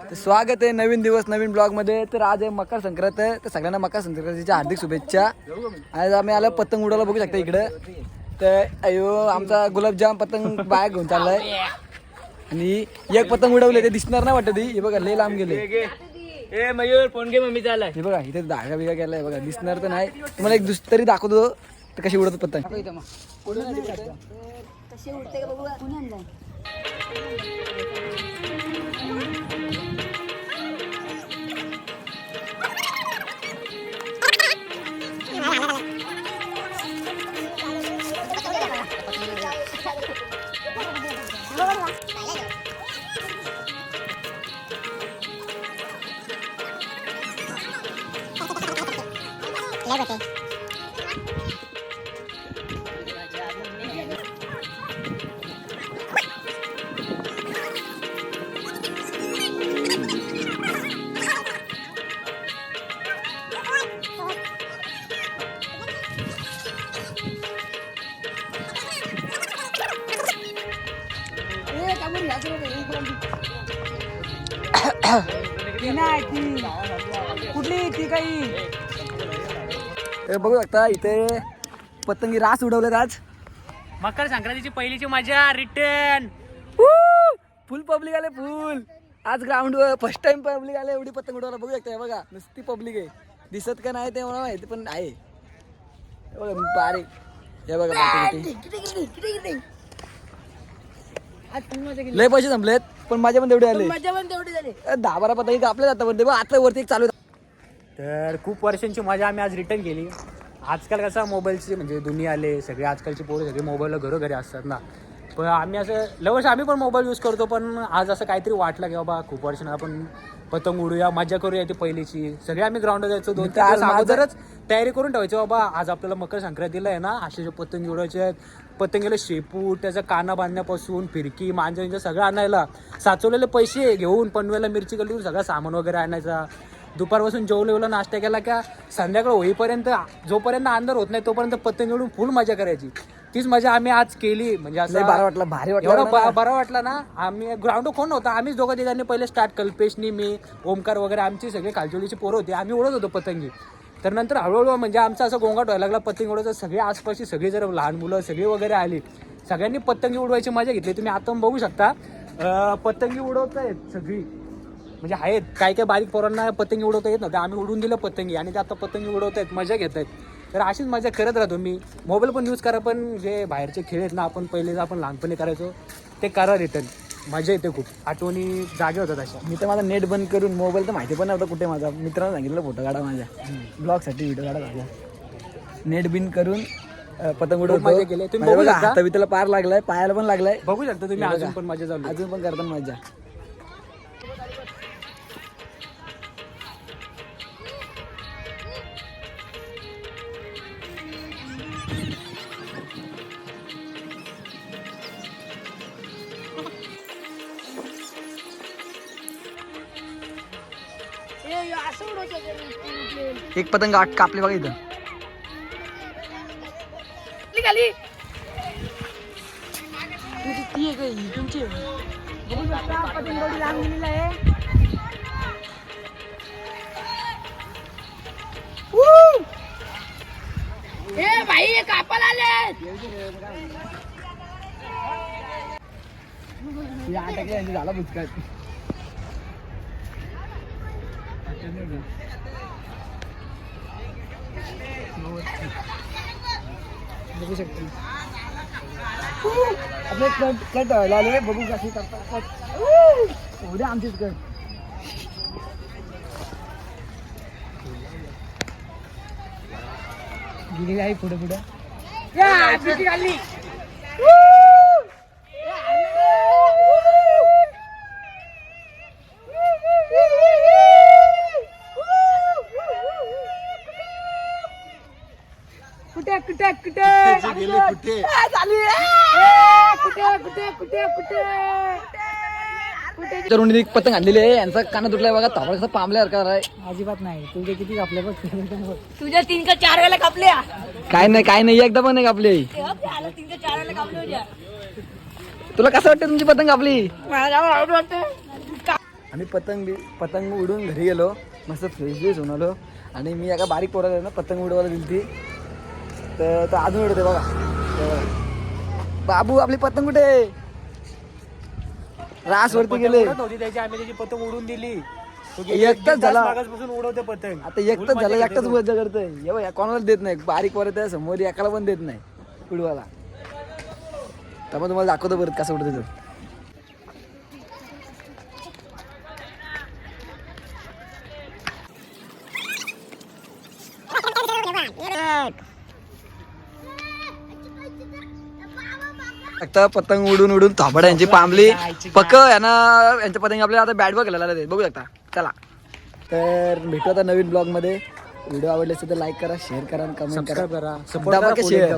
तर स्वागत आहे नवीन दिवस नवीन ब्लॉग मध्ये. तर आज आहे मकर संक्रांत. तर सगळ्यांना मकर संक्रांतीच्या हार्दिक शुभेच्छा. आज आम्ही आलो पतंग उडवायला, बघू शकता इकडं. तर अयो आमचा गुलाबजाम पतंग बाहेर घेऊन चाललाय आणि एक पतंग उडवले ते दिसणार नाही वाटत. हे बघा लय लांब गेले. ए मयूर फोन घे मम्मी चाललाय. हे बघा इथे धागा बिगा गेलाय बघा, दिसणार तर नाही. तुम्हाला एक दुसरी दाखवतो तर कशी उडवतो पतंग. कशी उडते का बघू. कोणी आणलाय? कुठली ती काही बघू शकता इथे पतंगी रास उडवलेत आज. मकर संक्रांतीची पहिलीची मजा रिटर्न. फुल पब्लिक आले फुल. आज ग्राउंड वर फर्स्ट टाइम पब्लिक आले. एवढी पतंग उडवायला बघू शकता. बघा नुसती पब्लिक आहे. दिसत का नाही ते मला माहिती पण आहे. हे बघा बारीक. हे बघा लय पैसे संपलेत पण माझ्या पण तेवढे आले. मजा पण तेवढी झाली. 10-12 पतंगी आपल्या जातात पण आता वरती एक चालू. तर खूप वर्षांची मजा आम्ही आज रिटर्न केली. आजकाल कसा मोबाईलची म्हणजे दुनिया आले, सगळे आजकालची पोरं सगळे मोबाईलला घरोघरी असतात ना. पण आम्ही असं लवकर आम्ही पण मोबाईल यूज करतो. पण आज असं काहीतरी वाटलं की बाबा खूप वर्षांना आपण पतंग उडूया, मजा करूया. ती पहिलीची सगळे आम्ही ग्राउंडवर जायचो. 2-3 दिवस अगोदरच तयारी करून ठेवायची. बाबा आज आपल्याला मकर संक्रांतीला आहे ना असे पतंग उडवायचे आहेत. पतंगीला शेपूट, त्याचा काना बांधण्यापासून फिरकी मांजरीचं सगळं आणायला, साचवलेले पैसे घेऊन पनवेलला मिरची गल्लीतून सगळं सामान वगैरे आणायचा. दुपारपासून जेवलेला नाश्ता केला का संध्याकाळ होईपर्यंत जोपर्यंत अंधार होत नाही तोपर्यंत पतंग उडून फुल मजा करायची. तीच मजा आम्ही आज केली. म्हणजे असं भारी वाटलं. एवढा बरा वाटला ना. आम्ही ग्राउंड कोण होता, आम्हीच दोघं तिघांनी पहिले स्टार्ट, कल्पेशनी, मी, ओमकार वगैरे आमची सगळे खालचोलीची पोरं होती. आम्ही उडत होतो पतंगी. तर नंतर हळूहळू म्हणजे आमचा असं गोंगाट व्हायला लागला पतंग उडवायचं. सगळे आसपासची सगळी जर लहान मुलं सगळी वगैरे आली, सगळ्यांनी पतंगी उडवायची मजा घेतली. तुम्ही आता बघू शकता पतंगी उडवत आहेत सगळी. म्हणजे आहेत काही काही बारीक पोरांना पतंगी उडवता येत नव्हतं. आम्ही उडून दिलं पतंगी आणि ते आता पतंगी उडवत आहेत, मजा घेत आहेत. तर अशीच मजा करत राहतो मी. मोबाईल पण यूज करा, पण जे बाहेरचे खेळ आहेत ना आपण पहिले आपण लहानपणी करायचो ते करा रिटर्न. मजा येते खूप. आठवणी जागे होतात अशा. मी तर माझा नेट बंद करून मोबाईल तर माहिती पण नव्हतं कुठे. माझा मित्रानं सांगितलं फोटो काढा माझ्या ब्लॉगसाठी, व्हिडिओ काढा माझ्या. नेट बिन करून पतंग उडवतो. मजा केली. तुम्ही बघू शकता हाताला पार लागलाय, पायाला पण लागलाय. बघू शकता तुम्ही. अजून पण मजा चालू, अजून पण करताना मजा. एक पतंग कापली बघा इथं. भाई कापायला आले. झाला बुचकाट. बघू शकतो आपले कट व्हायला आले. बघू कशी करतात कट. एवढे आमचीच कट. गेली आहे पुढे पुढे. कुठे कुठे कुठे तरुणी एक पतंग आणलेली आहे. यांचा काना तुटलाय बघा. तापा कसं पांबल्यासारखा आहे. अजिबात नाही. तुझे किती कापले बघ. तुझ्या 3 का 4 वेळा कापल्या. काय नाही एकदा पण नाही कापली. 3 का 4 वेळा कापले होत्या. तुला कसं वाटतं तुमची पतंग कापली? मला वाटतं आम्ही पतंग उडून घरी गेलो, मस्त फ्रेश होऊन आलो. आणि मी एका बारीक पोराला ना पतंग उडवायला दिली ती, तर तो अजून उडवते बघा. बाबू आपली पतंग कुठे? रास वरती गेले. होती त्याची, आम्ही त्याची पतंग उडून दिली. एकटाच झाला. मागासपासून उडवते पतंग. आता एकटाच झालं, एकटाच मजा करतोय. एवढं कोणाला देत नाही, बारीक पोरं त्या समोर एकाला पण देत नाही उडवायला. त्यामुळे तुम्हाला दाखवतो परत कसं उडतं तो. आता पतंग उडून उडून थांबडा यांची पांबली पक्क यांच्या पतंग आपल्याला आता बॅट बॉल खेळायला देत, बघू शकता. चला तर भेटू आता नवीन ब्लॉग मध्ये. व्हिडिओ आवडले असेल तर लाईक करा, शेअर करा, कमेंट सबस्क्राईब करा, करा. शेअर